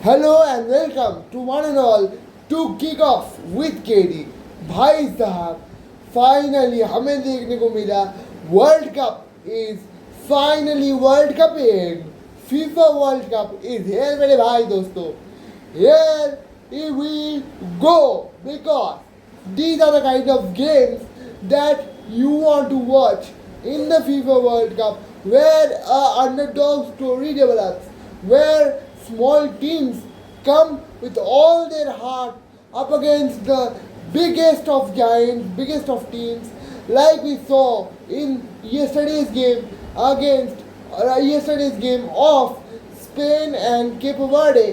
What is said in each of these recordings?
Hello and welcome to one and all to kick off with KD. भाई साहब finally हमें देखने को मिला world cup is finally world cup in FIFA world cup is here मेरे भाई दोस्तों. Here we go because these are the kind of games that you want to watch in the FIFA World Cup, where a underdog story develops, where small teams come with all their heart up against the biggest of giants, biggest of teams, like we saw in yesterday's game of Spain and Cape Verde.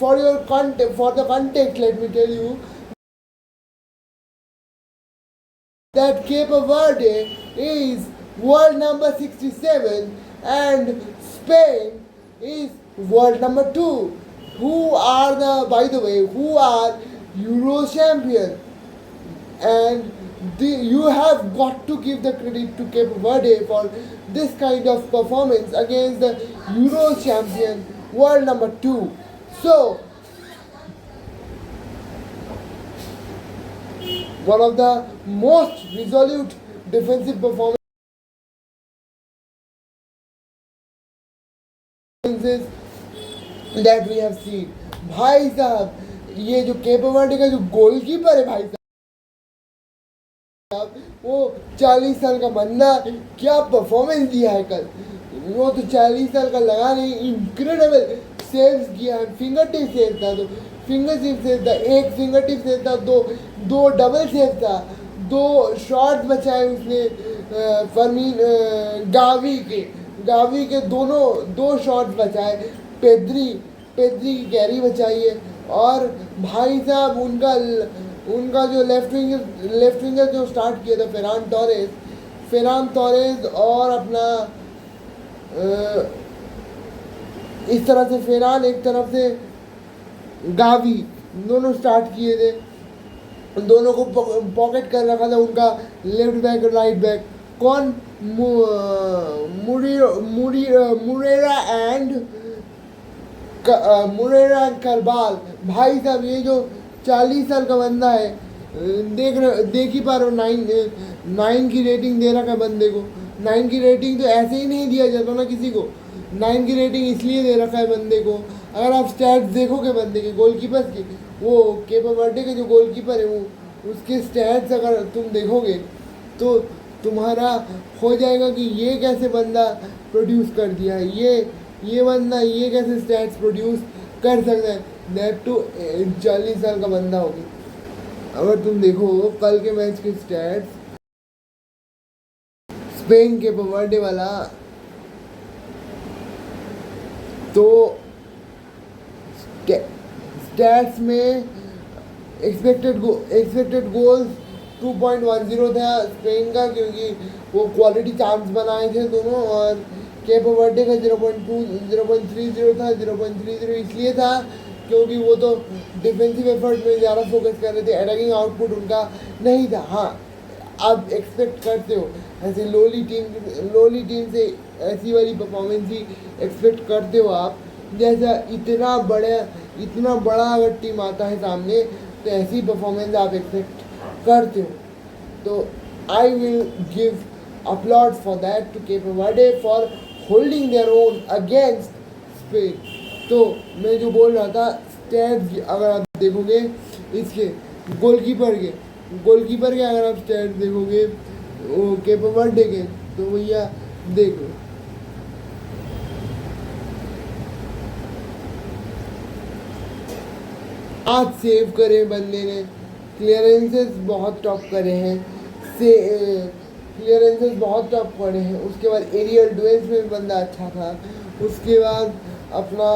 For the context, let me tell you that Cape Verde is world number 67 and Spain is world number 2, who are Euro champion. And you have got to give the credit to Cape Verde for this kind of performance against the Euro champion, world number 2. So one of the most resolute defensive performances that we have seen. भाई साहब ये जो Cape Verde का जो goalkeeper है भाई साहब, वो 40 साल का बंदा क्या परफॉर्मेंस दिया है कल. वो तो 40 साल का लगा नहीं, इनक्रेडिबल सेव्स किया है. फिंगर टिप सेव था, तो फिंगर टिप सेव था, एक फिंगर टिप सेव था, दो डबल सेव था, 2 शॉट्स बचाए उसने. फर्मीन गावी के दोनों 2 शॉट्स बचाए. पेद्री की कैरी बचाई है. और भाई साहब उनका जो लेफ्ट विंगर जो स्टार्ट किया था फेरान टोरेस और अपना इस तरह से फेरान, एक तरफ से गावी, दोनों स्टार्ट किए थे. दोनों को पॉकेट कर रखा था उनका लेफ्ट बैक और राइट बैक. कौन? मुरेरा एंड करबाल. भाई साहब ये जो 40 साल का बंदा है, देख ही पा रहे हो. 9 की रेटिंग दे रखा है बंदे को. 9 की रेटिंग तो ऐसे ही नहीं दिया जाता ना किसी को. 9 की रेटिंग इसलिए दे रखा है बंदे को. अगर आप स्टैट्स देखोगे बंदे के गोलकीपर की, वो केप वर्डे के जो गोलकीपर है वो उसके स्टैट्स अगर तुम देखोगे तो तुम्हारा हो जाएगा कि ये कैसे बंदा प्रोड्यूस कर दिया है. ये बंदा ये कैसे स्टैट्स प्रोड्यूस कर सकता है. दैट टू 40 साल का बंदा होगी. अगर तुम देखो कल के मैच के स्टैट्स, स्पेन के वर्डे वाला, तो स्टैट्स में एक्सपेक्टेड गोल्स 2.10 था स्पेन का, क्योंकि वो क्वालिटी चांस बनाए थे दोनों. और केप वर्डे का 0.30 था. 0.30 इसलिए था क्योंकि वो तो डिफेंसिव एफर्ट में ज़्यादा फोकस कर रहे थे. अटैकिंग आउटपुट उनका नहीं था. हाँ, आप एक्सपेक्ट करते हो ऐसे लोली टीम से ऐसी वाली परफॉर्मेंस ही एक्सपेक्ट करते हो आप. जैसा इतना बड़ा अगर टीम आता है सामने तो ऐसी परफॉर्मेंस आप एक्सपेक्ट करते हो. तो I will give applause for that to Cape Verde for holding their own against Spain. तो मैं जो बोल रहा था, स्टैट्स अगर आप देखोगे इसके गोलकीपर के अगर आप स्टैट्स देखोगे वो केप वर्डे के, तो भैया देख लो. आज सेव करे बंदे ने, क्लियरेंसेस बहुत टॉप करे हैं, उसके बाद एरियल डुएल्स में बंदा अच्छा था. उसके बाद अपना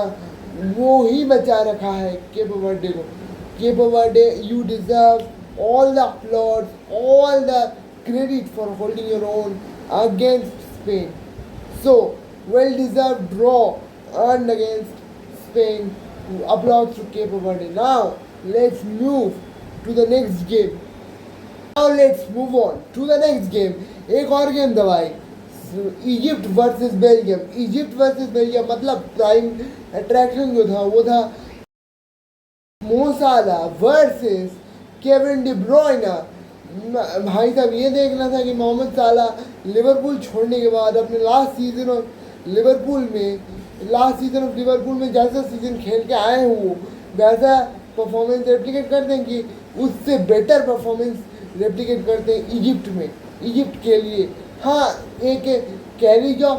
वो ही बचा रखा है केप वर्डे को. Cape Verde, you deserve all the applause, all the credit for holding your own against Spain. So well deserve draw earned against Spain. Applause to Cape Verde. Now let's move to the next game. एक और game था भाई, Egypt versus Belgium मतलब prime attraction जो था वो था मो साला वर्सेस केविन डी ब्रुयना। भाई साहब ये देखना था कि मोहम्मद साला लिवरपूल छोड़ने के बाद अपने लास्ट सीजन ऑफ लिवरपूल में जैसा सीजन खेल के आए हो वैसा परफॉर्मेंस रेप्लिकेट कर दें कि उससे बेटर परफॉर्मेंस रेप्लिकेट करते हैं इजिप्ट के लिए। हाँ, एक कैरी जॉब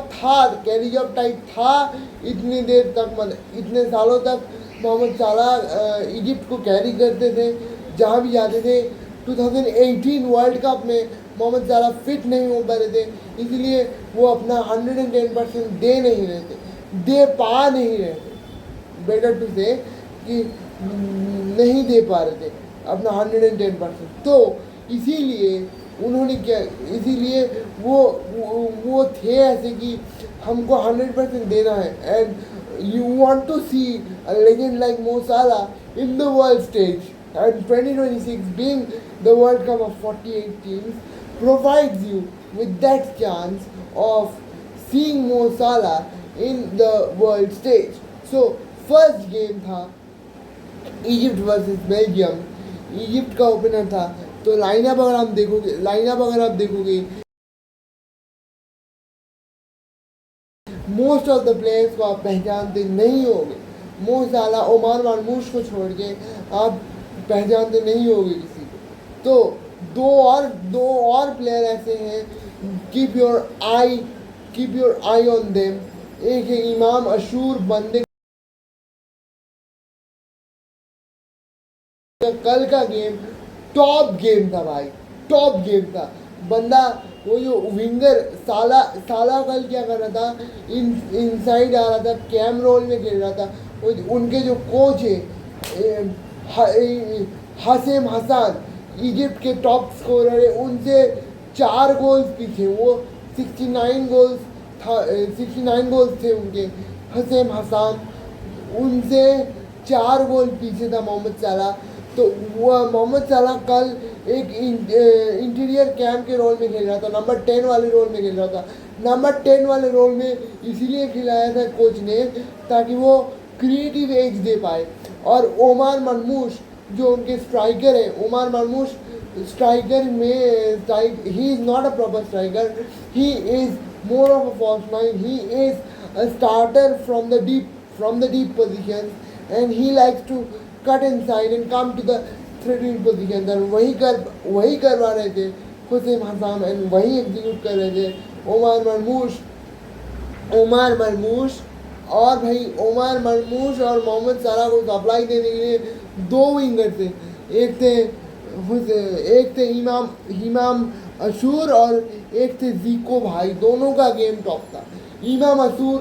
टाइप था इतनी देर तक, मतलब इतने सालों तक मोहम्मद साला इजिप्ट को कैरी करते थे जहाँ भी जाते थे। 2018 वर्ल्ड कप में मोहम्मद साला फिट नहीं हो पा रहे थे, इसलिए वो अपना 110% दे पा नहीं रहे थे, बेटर टू से कि नहीं दे पा रहे थे अपना 110%। तो इसीलिए उन्होंने क्या, इसीलिए वो थे ऐसे कि हमको 100% देना है। And you want to see a legend like Mo Salah in the world stage, and 2026 being the World Cup of 48 teams provides you with that chance of seeing Mo Salah in the world stage. So first game था Egypt versus Belgium, Egypt का opener था। तो lineup अगर आप देखोगे most of the players को आप पहचानते नहीं होंगे। मो साला, ओमार मरमूश को छोड़ के आप पहचानते नहीं होंगे किसी को। तो दो और प्लेयर ऐसे हैं, keep your I on them. एक है इमाम अशूर, बंदे कल का गेम टॉप गेम था भाई, टॉप गेम था। बंदा वो जो विंगर साला कल क्या कर रहा था, इनसाइड आ रहा था, कैम रोल में खेल रहा था। उनके जो कोच है हसेम हसान, इजिप्ट के टॉप स्कोरर है, उनसे 4 गोल्स पीछे। वो 69 गोल्स थे उनके, हसेम हसान उनसे 4 गोल पीछे था मोहम्मद साला। तो वो मोहम्मद साला कल एक इंटीरियर कैम के रोल में खेल रहा था, नंबर 10 वाले रोल में खेल रहा था। नंबर 10 वाले रोल में इसीलिए खिलाया था कोच ने ताकि वो क्रिएटिव एज दे पाए। और ओमार मरमूश जो उनके स्ट्राइकर है, ओमार मरमूश स्ट्राइकर में he is not a proper striker, he is more of a false nine, he is a starter from the deep position and he likes to cut inside and come to the threading position. वही करवा रहे थे Hossam Hassan and वही execute कर रहे थे OMR मरमूश। और भाई ओमार मरमूश और मोहम्मद साला को सप्लाई देने के लिए 2 विंगर थे, एक थे इमाम अशूर और एक थे जीको। भाई दोनों का गेम टॉप था। इमाम अशूर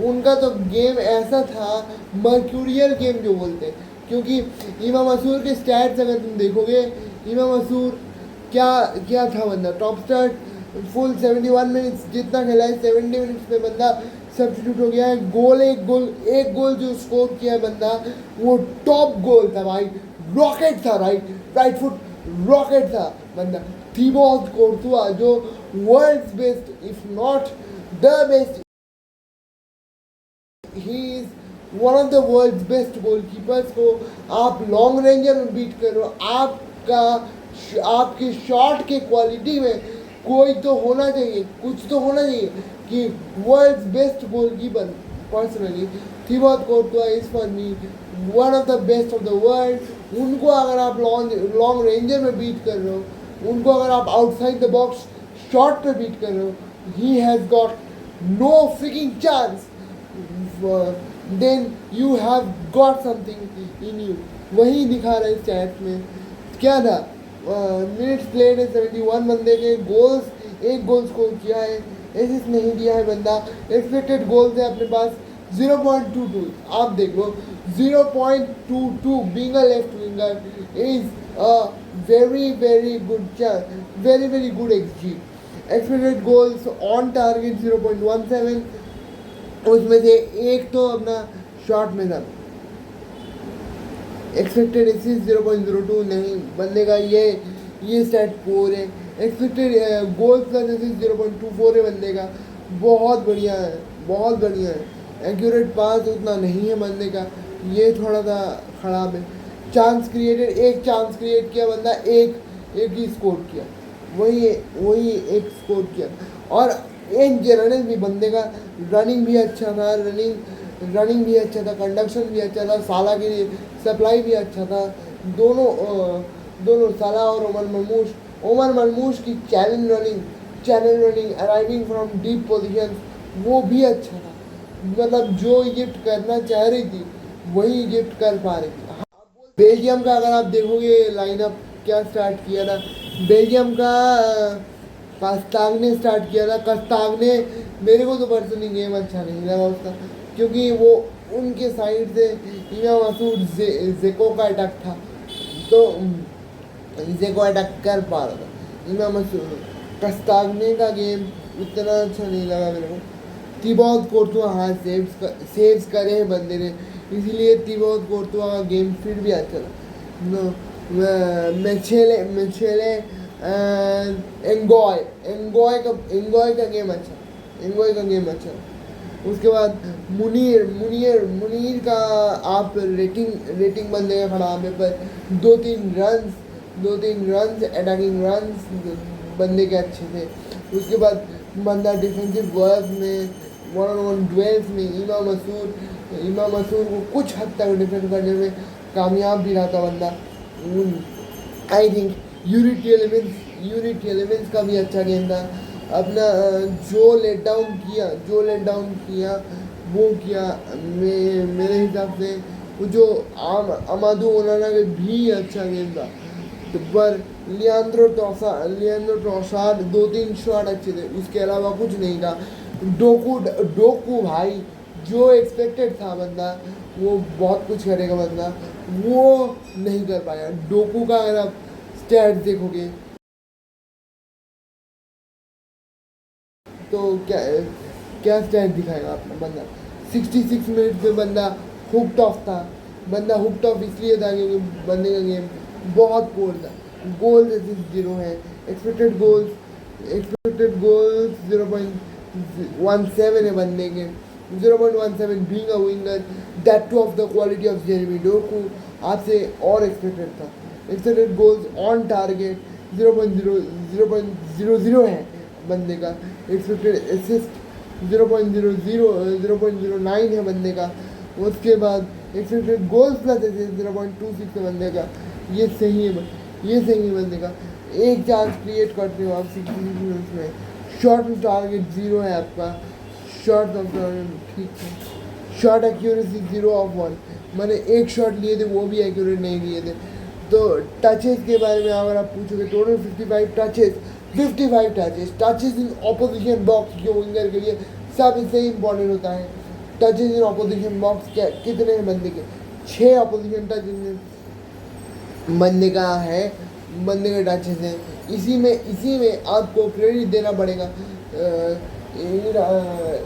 उनका तो गेम ऐसा था, मर्क्यूरियल गेम जो बोलते हैं, क्योंकि इमाम अशूर के स्टैट्स अगर तुम देखोगे, इमाम अशूर क्या था बंदा, टॉप स्टार्ट फुल 71 मिनट्स जितना खेला है, 70 मिनट्स में बंदा सब्स्टिट्यूट हो गया है। एक गोल जो स्कोर किया है बंदा, वो टॉप गोल था भाई, रॉकेट था, राइट फुट रॉकेट था बंदा। थिबॉट कोर्तुआ जो world's best if not the best, he is one of the world's best goalkeepers को आप लॉन्ग रेंजर में बीट कर रहे हो। आपके शॉट के क्वालिटी में कोई तो होना चाहिए, कुछ तो होना चाहिए कि world's best goalkeeper. Personally Thibaut Courtois is for me one of the best of the world. उनको अगर आप लॉन्ग रेंजर में बीट कर रहे हो, उनको अगर आप आउटसाइड द बॉक्स शॉट पे बीट कर रहे हो, he has got no freaking chance, then you have got something in you. वही दिखा रहे इस चैट में। क्या था मिनट्स प्लेड है 71 बंदे के, एक गोल स्कोर किया है, एसिस्ट नहीं दिया है बंदा। एक्सपेक्टेड गोल्स है अपने पास 0.22, आप देख लो 0.22। Being a left winger is a very good chance, very good XD. Expected goals on target 0.17, उसमें से एक तो अपना शॉट में था। एक्सपेक्टेड एसिस्ट 0.02 नहीं, बंदे का ये स्टैट 4 है। एक्सपेक्टेड गोल प्लस एसिस्ट 0.24 है बंदे का, बहुत बढ़िया है। एक्यूरेट पास उतना नहीं है बंदे का, ये थोड़ा सा ख़राब है। चांस क्रिएटेड, एक चांस क्रिएट किया बंदा, एक ही स्कोर किया, वही एक स्कोर किया। और एक रनिंग भी बंदे का, रनिंग भी अच्छा था, रनिंग भी अच्छा था, कंडक्शन भी अच्छा था, साला के लिए सप्लाई भी अच्छा था। दोनों साला और ओमर मरमूश की challenge running arriving from deep position, वो भी अच्छा था। मतलब जो इजिप्ट करना चाह रही थी वही इजिप्ट कर पा रही थी। बेल्जियम का अगर आप देखोगे लाइनअप क्या स्टार्ट किया था, बेल्जियम का कस्ताग ने स्टार्ट किया था। कस्ताग ने, मेरे को तो पर्सनली गेम अच्छा नहीं लगा उसका, क्योंकि वो उनके साइड से इमाम मसूद जेको का अटैक था, तो जेको अटैक कर पा रहा था। इमाम मसूद कस्तागने का गेम उतना अच्छा नहीं लगा मेरे को। तिबोत कोर्तुआ, हाँ सेव्स करे हैं बंदे ने, इसीलिए तिबोत कोर्तुआ का गेम फिर भी अच्छा था। मेछेले एंगॉय का गेम अच्छा। उसके बाद मुनीर का आप रेटिंग बंदे का खराब है, पर दो तीन रन्स अटैकिंग रन्स बंदे के अच्छे थे। उसके बाद बंदा डिफेंसिव वर्क में, वन ऑन वन डुएल्स में इमाम मसूर को कुछ हद तक डिफेंड करने में कामयाब भी रहा था बंदा। आई थिंक यूनिटी एलिमेंट्स का भी अच्छा गेम था अपना। जो लेट डाउन किया वो किया, मेरे हिसाब से वो जो अमादू ओनाना का भी अच्छा गेम था। तो पर लियांड्रो ट्रोसार्ड 2-3 शॉट अच्छे थे, उसके अलावा कुछ नहीं था। डोकू भाई, जो एक्सपेक्टेड था बंदा, वो बहुत कुछ करेगा बंदा, वो नहीं कर पाया। डोकू का अगर आप स्टैट्स देखोगे तो क्या स्टैट दिखाएगा अपना बंदा। 66 मिनट में बंदा हुक्ड ऑफ था। बंदा हुक्ड ऑफ इसलिए था क्योंकि बंदे का गेम बहुत पोर था। गोल्स असिस्ट 0 है, एक्सपेक्टेड गोल्स 0.17 है बंदे के। 0.17 being a winger, that two of the quality of Jeremy Docu, आपसे और एक्सपेक्टेड था। एक्सपेक्टेड गोल्स ऑन टारगेट 0.00 है बंदे का। एक्सपेक्टेड असिस्ट 0.09 है बंदे का। उसके बाद एक्सपेक्टेड गोल्स प्लस असिस्ट 0.26 है बंदे का। ये सही है बंदे का। एक चांस क्रिएट करते हो आप 66 मिनट्स में। शॉट टारगेट 0 है आपका, शॉट ऑफ ठीक है। शॉट एक्यूरेसी 0/1, मैंने एक शॉट लिए थे वो भी एक्यूरेट नहीं लिए थे। तो टचेस के बारे में अगर आप पूछोगे, total 55 touches in opposition box, जो विंगर के लिए सबसे इम्पोर्टेंट होता है। टचेस इन ऑपोजिशन बॉक्स क्या कितने हैं बंदे के? 6 ऑपोजिशन टचेस बंदे का है, बंदे के टचेस हैं। इसी में आपको क्रेडिट देना पड़ेगा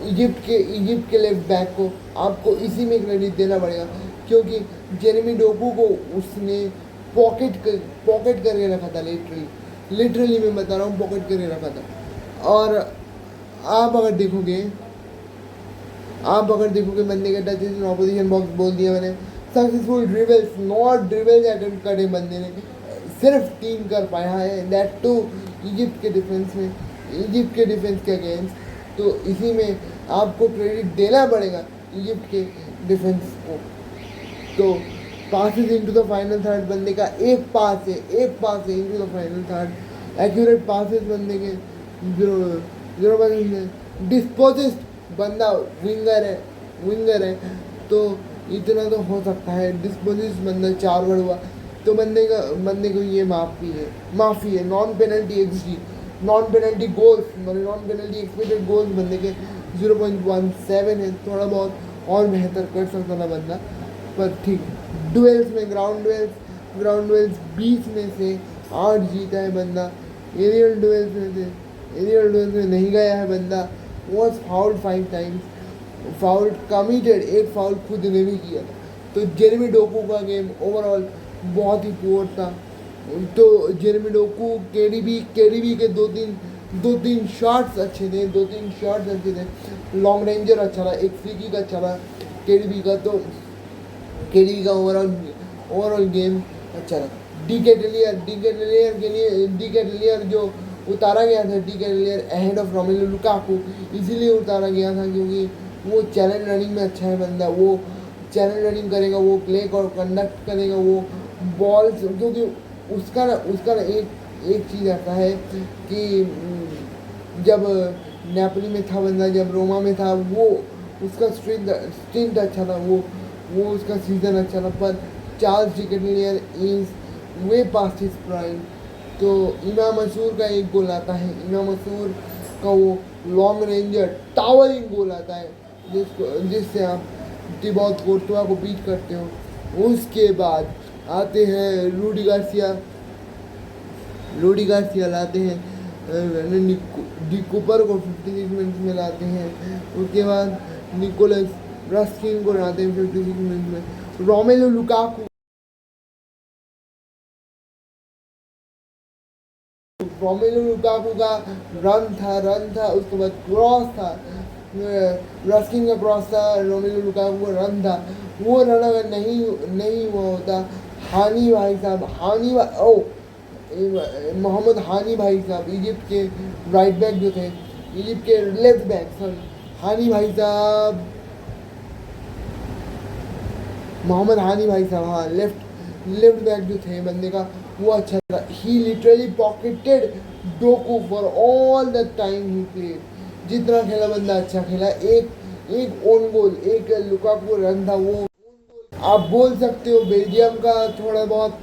इजिप्ट के लेफ्ट बैक को, आपको इसी में क्रेडिट देना पड़ेगा, क्योंकि जेरेमी डोकू को उसने पॉकेट करके रखा था। लिटरली मैं बता रहा हूँ, पॉकेट करके रखा था। और आप अगर देखोगे बंदे के टचेस इन ऑपोजिशन बॉक्स बोल दिया मैंने। Successful dribbles, not dribbles attempt करे बंदे ने, सिर्फ 3 कर पाया है, दैट टू इजिप्ट के डिफेंस के अगेंस्ट। तो इसी में आपको क्रेडिट देना पड़ेगा इजिप्ट के डिफेंस को। तो passes into the final third, बंदे का एक पास है into the final third. Accurate passes बंदे के 0 डिस्पोजिस्ट, बंदा विंगर है तो इतना तो हो सकता है। डिस्पोजिस्ट बंदा 4 वर्ड हुआ तो बंदे को ये माफ़ी है। Non penalty XD, non penalty goals, non penalty expected goals बंदे के 0.17 है। थोड़ा बहुत और बेहतर कर सकता था बंदा, पर ठीक। डुएल्स में ग्राउंड डुएल्स 20 में से 8 जीता है बंदा। एरियल डुएल्स में नहीं गया है बंदा। Was fouled 5 times, foul committed, एक फाउल खुद ने भी किया था। तो जेरेमी डोकू का गेम ओवरऑल बहुत ही पुअर था। तो जेरेमी डोकू, केडीबी के 2-3 शॉट्स अच्छे थे। लॉन्ग रेंजर अच्छा था, एक फ्री किक अच्छा था केडीबी का। तो केडी का ओवरऑल गेम अच्छा लगा। डी कैटलियर जो उतारा गया था, De Ketelaere ahead of Romelu Lukaku इसीलिए उतारा गया था क्योंकि वो चैलेंज रनिंग में अच्छा है बंदा, वो चैलेंज रनिंग करेगा, वो प्ले और कंडक्ट करेगा, वो बॉल्स, क्योंकि उसका ना एक चीज़ ऐसा है कि जब नेपोली में था बंदा, जब रोमा में था, वो उसका स्ट्रेंथ अच्छा था, वो उसका सीज़न अच्छा था, पर Charles De Ketelaere is way past his prime. तो इमाम मसूर का एक गोल आता है, इमाम मसूर का वो लॉन्ग रेंजर टावरिंग गोल आता है जिससे आप टिबॉट कोर्तुआ को बीट करते हो। उसके बाद आते हैं रूडी गार्सिया लाते हैं, डी कूपर को 56 मिनट्स में लाते हैं। उसके बाद निकोलस रस्किन को लाते हैं 56 मिनट्स में। रोमेलो लुकाकू का रन था, उसके बाद क्रॉस था, रस्किन का क्रॉस था, रोमेलो लुकाकू का रन था। वो रन अगर नहीं हुआ होता, मोहम्मद हानी भाई साहब, इजिप्ट के राइट बैक जो थे, इजिप्ट के लेफ्ट बैक, सॉरी, मोहम्मद हानी भाई साहब, हाँ, लेफ्ट बैक जो थे बंदे का, वो अच्छा था। He literally pocketed Doku for all the time he played. जितना खेला बंदा अच्छा खेला। एक ओन गोल, एक लुकाकू रन था, वो आप बोल सकते हो बेल्जियम का थोड़ा बहुत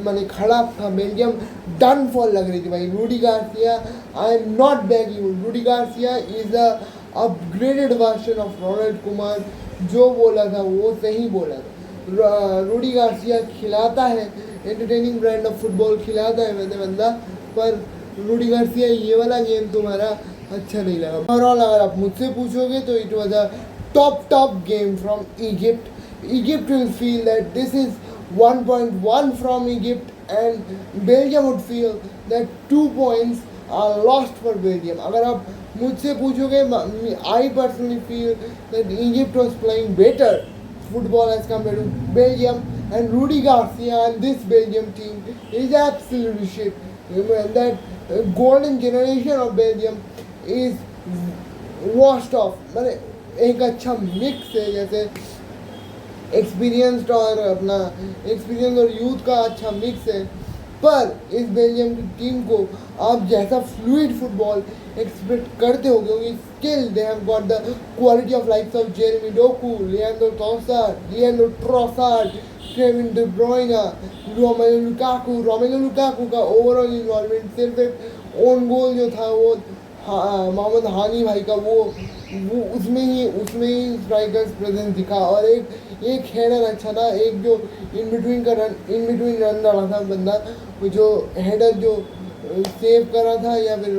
माने खराब था। बेल्जियम डन फॉर लग रही थी भाई। Rudi Garcia, I am not begging, Rudi Garcia is a upgraded version of Ronald Koeman. जो बोला था वो सही बोला था। रूडी गार्सिया खिलाता है, एंटरटेनिंग ब्रांड ऑफ फुटबॉल खिलाता है वैसे बंदा, पर रूडी गार्सिया ये वाला गेम तुम्हारा अच्छा नहीं लगा। ओवरऑल अगर आप मुझसे पूछोगे तो it was a top game from Egypt. Egypt will feel that this is 1.1 from Egypt, and Belgium would feel that 2 points are lost for Belgium. अगर आप मुझसे पूछोगे, I personally feel that Egypt was playing better football as compared to Belgium, and Rudi Garcia and this Belgium team is absolutely shit. That golden generation of Belgium is washed off. मैंने एक अच्छा mix है, जैसे experience और youth का अच्छा mix है। पर इस बेल्जियम की टीम को आप जैसा फ्लूइड फुटबॉल एक्सपेक्ट करते हो, क्योंकि still they have got the quality of likes of Jeremy Docu, Leandro Trossard, Kevin De ब्रुयने, Romelu Lukaku का ओवरऑल इन्वॉल्वमेंट, सिर्फ एक ओन गोल जो था वो मोहम्मद हानी भाई का, वो उसमें ही स्ट्राइकर्स प्रेजेंस दिखा। और एक हेडर अच्छा था, एक जो इन बिटवीन रन डाला था बंदा, जो हेडर जो सेव करा था या फिर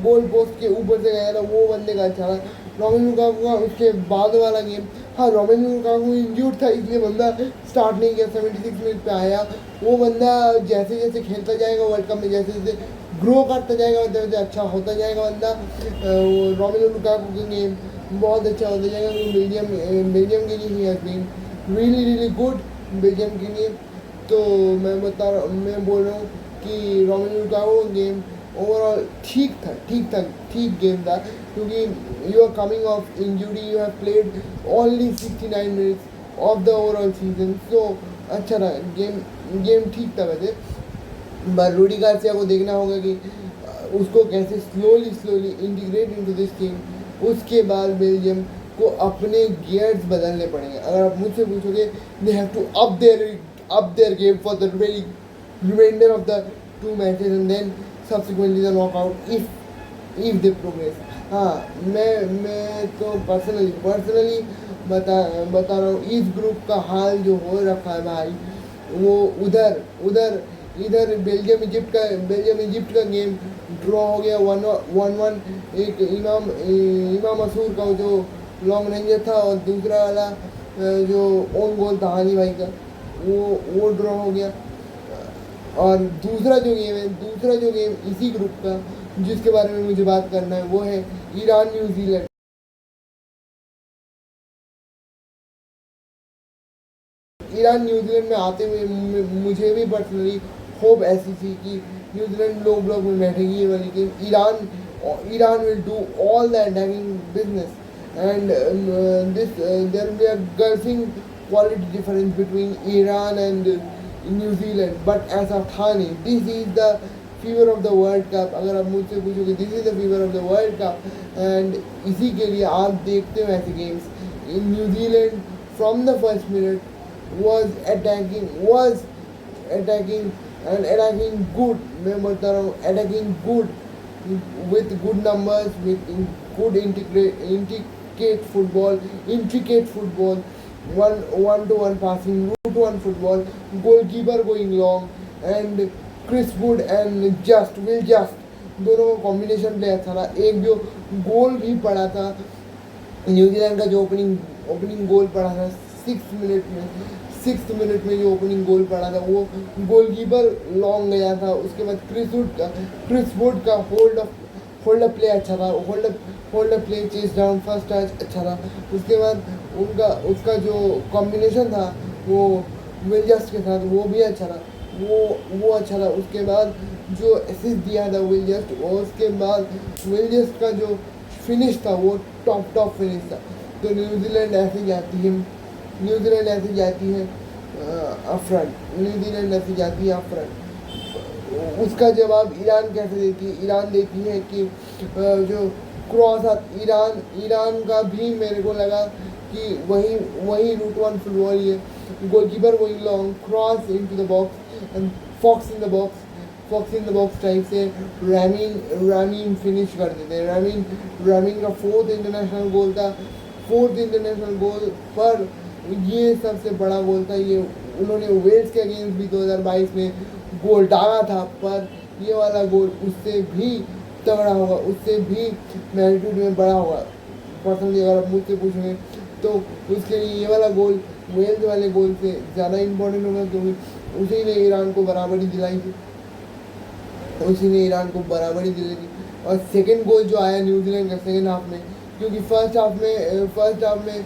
गोल पोस्ट के ऊपर से गया था, वो बंदे का अच्छा था। रोमेलो लुकाकू का उसके बाद वाला गेम, हाँ, रोमेलो लुकाकू इंज्यूर्ड था इसलिए बंदा स्टार्ट नहीं किया, 76 मिनट पे आया। वो बंदा जैसे जैसे खेलता जाएगा वर्ल्ड कप में, जैसे जैसे ग्रो करता जाएगा, वैसे वैसे अच्छा होता जाएगा बंदा। रोमेलो लुकाकू का गेम बहुत अच्छा होता जाएगा, क्योंकि बेल्जियम के लिए he has been really good Belgium के लिए। तो मैं बोल रहा हूँ कि रोमेलो लुकाकू गेम ओवरऑल ठीक गेम था, क्योंकि you are coming off injury, you have played only 69 minutes of the overall season, so अच्छा था गेम ठीक था वैसे। पर रूडी गार्सिया को देखना होगा कि उसको कैसे slowly integrate into this team. उसके बाद बेल्जियम को अपने गियर्स बदलने पड़ेंगे। अगर आप मुझसे पूछोगे, they have to up their game for the remainder of the 2 matches and then subsequently the knockout if they progress. हाँ, मैं तो पर्सनली बता रहा हूँ, इस ग्रुप का हाल जो हो रखा है भाई, वो इधर बेल्जियम इजिप्ट का गेम ड्रॉ हो गया 1-1। एक इमाम मसूर का जो लॉन्ग रेंजर था, और दूसरा वाला जो ओन गोल था हानी भाई का, वो ड्रॉ हो गया। और दूसरा जो गेम इसी ग्रुप का जिसके बारे में मुझे बात करना है, वो है ईरान न्यूजीलैंड। ईरान न्यूजीलैंड में आते हुए मुझे भी पर्सनली होप ऐसी थी कि न्यूजीलैंड लो ब्लॉक में बैठेगी ये वाली team. Iran will do all the attacking business and this there will be a gulf in quality difference between Iran and New Zealand, but ऐसा था नहीं। This is the fever of the world cup. अगर आप मुझसे पूछोगे this is the fever of the world cup and इसी के लिए आप देखते हो ऐसे games. New Zealand from the first minute was attacking and attacking good, मैं बोलता रहा हूँ attacking good with good numbers, with good intricate football, one to one passing, 2-to-1 football, goalkeeper going long, and Chris Wood and Will Just दोनों का combination play अच्छा था। एक जो गोल भी पड़ा था न्यूजीलैंड का, जो ओपनिंग गोल पड़ा था 6 मिनट में जो ओपनिंग गोल पड़ा था वो गोलकीपर लॉन्ग गया था। उसके बाद क्रिस वुड का होल्ड अप प्ले अच्छा था, hold up play, chess down, first touch अच्छा था। उसके बाद उसका जो कॉम्बिनेशन था वो विल जस्ट के साथ वो भी अच्छा था, वो अच्छा था। उसके बाद जो असिस्ट दिया था विल जस्ट, और उसके बाद विल जस्ट का जो फिनिश था वो टॉप फिनिश था। तो न्यूजीलैंड ऐसे जाती है अफ्रंट। उसका जवाब ईरान कैसे देती है? ईरान देती है कि जो क्रॉस ईरान का भी मेरे को लगा कि वही रूट वन फुटबॉल ही है। Goalkeeper going long, cross into the box and fox in the box type से रामीन फिनिश कर देते हैं। रामीन का फोर्थ इंटरनेशनल गोल पर ये सबसे बड़ा गोल था। ये उन्होंने वेल्स के अगेंस्ट भी 2022 में गोल डाला था, पर ये वाला गोल उससे भी तगड़ा होगा, उससे भी मैग्नीट्यूड में बड़ा होगा। पर्सनली अगर आप मुझसे पूछेंगे तो उसके लिए ये वाला गोल वेल्स वाले गोल से ज़्यादा इम्पोर्टेंट होगा, क्योंकि उसी ने ईरान को बराबरी दिलाई थी। और सेकेंड गोल जो आया न्यूजीलैंड का सेकेंड हाफ में, क्योंकि फर्स्ट हाफ में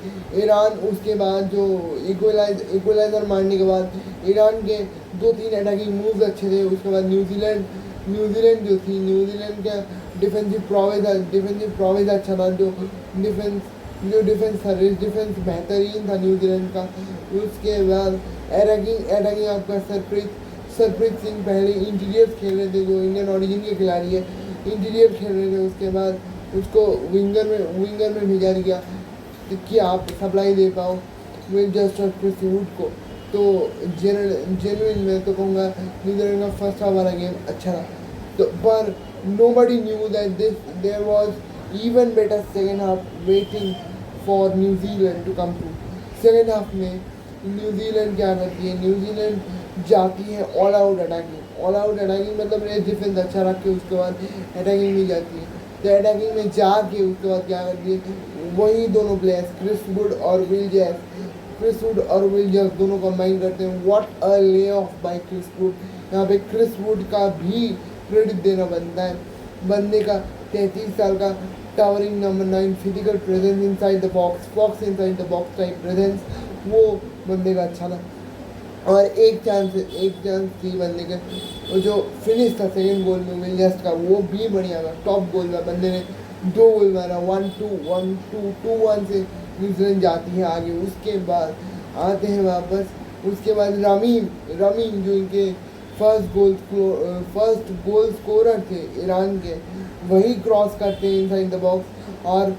ईरान, उसके बाद जो इक्वलाइजर मारने के बाद ईरान के 2-3 अटैकिंग मूव्स अच्छे थे। उसके बाद न्यूजीलैंड जो थी, न्यूजीलैंड का डिफेंसिव प्रोवेज अच्छा था। जो डिफेंस बेहतरीन था न्यूजीलैंड का। उसके बाद अटैकिंग आपका सरप्रीत सिंह पहले इंटीरियर खेल रहे थे, जो इंडियन ओरिजिन के खिलाड़ी है, इंटीरियर खेल रहे थे। उसके बाद उसको विंगर में भेजा गया कि आप सप्लाई दे पाओ विल जस्ट और क्रिस वुड को। तो जेन्युइन मैं तो कहूँगा न्यूजीलैंड का फर्स्ट हाफ वाला गेम अच्छा था, तो पर nobody knew that there was even better second half waiting for New Zealand to come through. Second half में न्यूजीलैंड क्या करती है? न्यूजीलैंड जाती है ऑल आउट अटैकिंग मतलब रेस डिफेंस अच्छा रख के उसके बाद अटैकिंग में जाती है। तो अटैकिंग में जाके उसके बाद क्या करती है? वही दोनों प्लेयर्स क्रिस वुड और विल जैस दोनों कंबाइन करते हैं। What a lay off bye Chris Wood. यहाँ पे क्रिस वुड का भी क्रेडिट देना बनता है। बंदे का 33 साल का towering number 9 physical presence inside the box inside the box type presence, वो बंदे का अच्छा था। और एक चांस थी बंदे के, और जो फिनिश था सेकेंड गोल में विल जस्ट का, वो भी बढ़िया था, टॉप गोल था। बंदे ने 2 गोल मारा, 1-2 से न्यूजीलैंड जाती है आगे। उसके बाद आते हैं वापस, उसके बाद रामीन जो इनके फर्स्ट गोल स्कोरर थे ईरान के, वही क्रॉस करते हैं इनसाइड द बॉक्स। और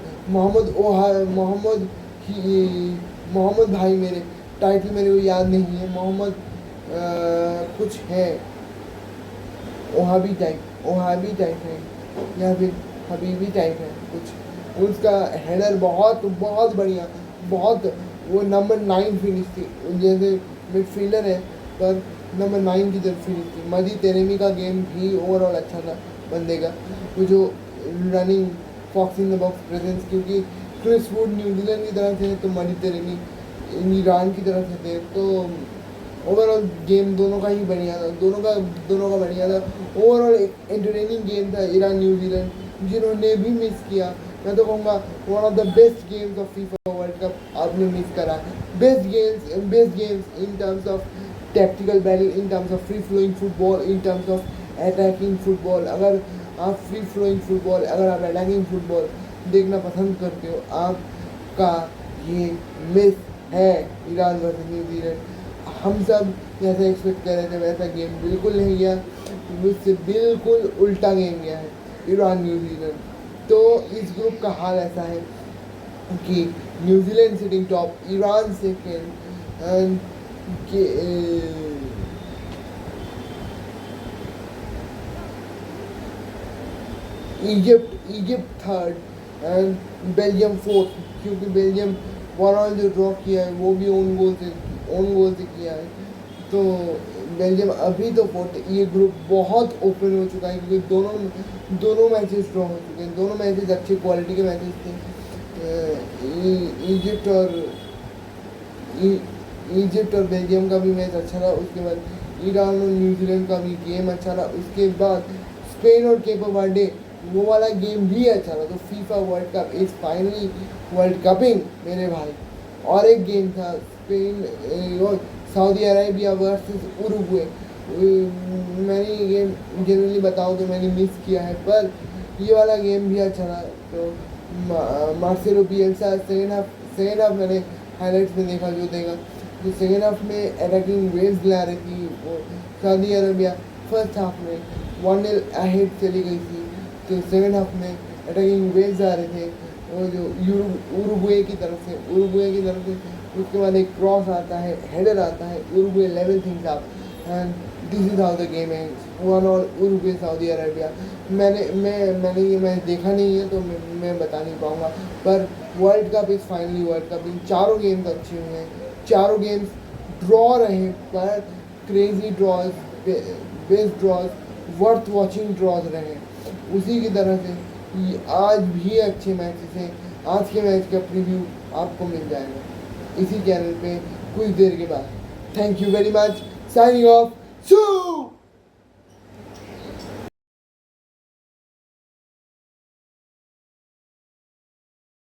मोहम्मद भाई, मेरे टाइटल मेरे को याद नहीं है, मोहम्मद कुछ है, ओहाबी टाइप है या फिर हबीबी टाइप है कुछ। उसका हेडर बहुत बढ़िया, बहुत वो नंबर 9 फिनिश थी, जैसे मिडफील्डर है पर नंबर 9 की तरफ फिनिश थी। मजी तेरेमी का गेम भी ओवरऑल अच्छा था बंदे का, वो जो running fox in the box presence, क्योंकि क्रिस वुड न्यूजीलैंड की तरफ से तो मजी तेरेमी ईरान की तरफ से थे। तो ओवरऑल गेम दोनों का ही बढ़िया था, दोनों का बढ़िया था। ओवरऑल एक एंटरटेनिंग गेम था ईरान न्यूजीलैंड, जिन्होंने भी मिस किया मैं तो कहूँगा one of the best games of FIFA world cup आपने मिस करा है। best games in terms of tactical battle, in terms of free flowing football, in terms of attacking football. अगर आप फ्री फ्लोइंग फुटबॉल, अगर आप attacking football देखना पसंद करते हो, आपका ये मिस है ईरान वर्सेस न्यूजीलैंड। हम सब जैसा एक्सपेक्ट कर रहे थे वैसा गेम बिल्कुल नहीं गया, मुझसे बिल्कुल उल्टा गेम गया है ईरान न्यूजीलैंड। तो इस ग्रुप का हाल ऐसा है कि New Zealand sitting top, Iran second and Egypt third and Belgium fourth, क्योंकि बेल्जियम 1-1 जो ड्रॉ किया है वो भी ओन गोल से किया है। तो बेल्जियम अभी तो फोर्थ। ये ग्रुप बहुत ओपन हो चुका है क्योंकि दोनों मैचेस ड्रॉ हो चुके हैं, दोनों मैचेस अच्छी क्वालिटी के मैचेस थे। इजिप्ट और बेल्जियम का भी मैच अच्छा रहा, उसके बाद ईरान और न्यूजीलैंड का भी गेम अच्छा रहा, उसके बाद स्पेन और केप वर्डे वो वाला गेम भी अच्छा रहा। तो FIFA world cup is finally world cupping मेरे भाई। और एक गेम था स्पेन और सऊदी अरेबिया वर्सेस उरुग्वे। मैंने ये गेम जनरली बताऊँ तो मैंने मिस किया है, पर ये वाला गेम भी अच्छा रहा। तो मार्सेलो बिएल्सा सेकेंड हाफ मैंने हाईलाइट्स में देखा, जो देखा जो सेकेंड हाफ में अटैकिंग वेव्स ला रही थी वो सऊदी अरेबिया। फर्स्ट हाफ में 1-0 अहेड चली गई थी, तो सेकेंड हाफ में अटैकिंग वेव्स आ रहे थे वो जो उरुग्वे की तरफ से। उसके बाद एक क्रॉस आता है, हेडर आता है, Uruguay level things up and this is how the game है 1-1 उरुग्वे सऊदी अरेबिया। मैंने ये मैच देखा नहीं है तो मैं बता नहीं पाऊँगा, पर world cup is finally world cup. इन चारों गेम्स अच्छे हुए हैं, चारों गेम्स ड्रॉ रहे, पर crazy draws, best draws, worth watching draws रहे। उसी की तरह से आज भी अच्छे मैचेस हैं। आज के मैच का प्रीव्यू आपको मिल जाएगा इसी चैनल पे कुछ देर के बाद। Thank you very much, signing off.